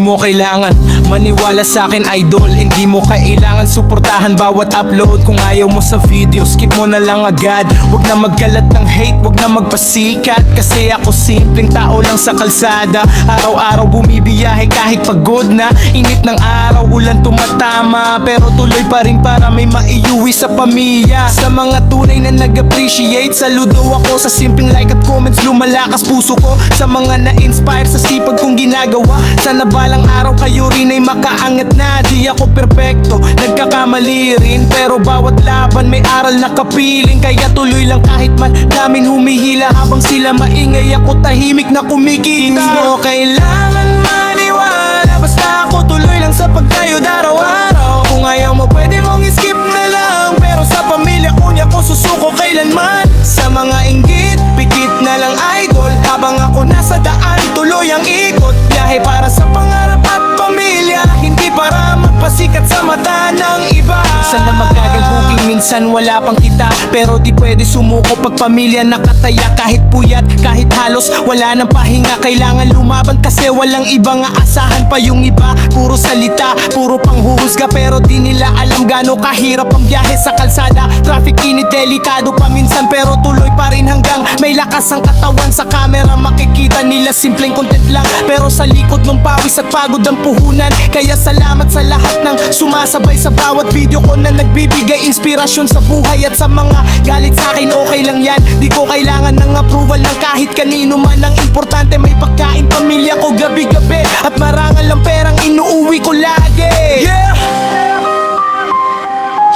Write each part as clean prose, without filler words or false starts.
mo kailangan maniwala sa akin, idol. Hindi mo kailangan suportahan bawat upload. Kung ayaw mo sa video, skip mo na lang agad. Huwag na magkalat ng hate, huwag na magpasikat. Kasi ako simpleng tao lang sa kalsada. Araw-araw bumibiyahe kahit pagod na. Init ng araw, ulan tumatama, pero tuloy pa rin para may maiuwi sa pamilya. Sa mga tunay na nag-appreciate, saludo ako sa simpleng like at comments. Lumalakas puso ko sa mga na-inspire sa sipag kong ginagawa. Sana balang araw kayo rin ay makaangat na. Di ako perpekto, nagkakamali rin, pero bawat laban may aral na kapiling. Kaya tuloy lang kahit man namin humihila. Habang sila maingay, ako tahimik na kumikita. Hindi mo kailangan maniwala, basta ako tuloy lang sa pagkayod araw-araw. Kung ayaw mo pwede mong skip na lang, pero sa pamilya ko niya ko susuko kailanman. Sa mga inggit, pikit na lang idol. Habang ako nasa daan, tuloy ang ikot. Biyahe para sa pangarap at pamilya, hindi para magpasikat sa mata ng iba. Sana magagang booking, minsan wala pang kita, pero di pwede sumuko pag pamilya nakataya. Kahit puyat, kahit halos wala nang pahinga, kailangan lumaban kasi walang ibang aasahan pa yung iba. Puro salita, puro panghuhusga, pero di nila alam gaano kahirap ang biyahe sa kalsada. Traffic init, delikado pa minsan, pero tuloy pa rin hanggang may lakas ang katawan. Sa camera makikita nila simpleng content lang, pero sa likod ng pawis at pagod ang puhunan. Kaya salamat sa lahat ng sumasabay sa bawat video ko na nagbibigay inspirasyon sa buhay. At sa mga galit sa akin, okay lang yan. Di ko kailangan ng approval ng kahit kanino man. Ang importante may pagkain pamilya ko gabi-gabi, at marangal ang perang inuuwi ko lagi. Yeah!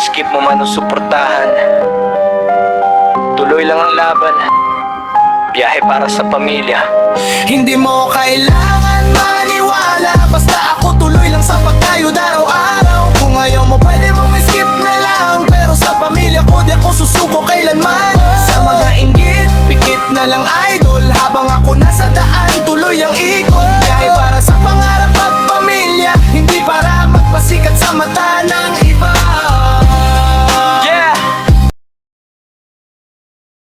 Skip mo man o suportahan, tuloy lang ang laban. Biyahe para sa pamilya. Hindi mo kailangan maniwala, basta ako tuloy lang sa pagkayod araw-araw. Kung ayaw mo pwede mong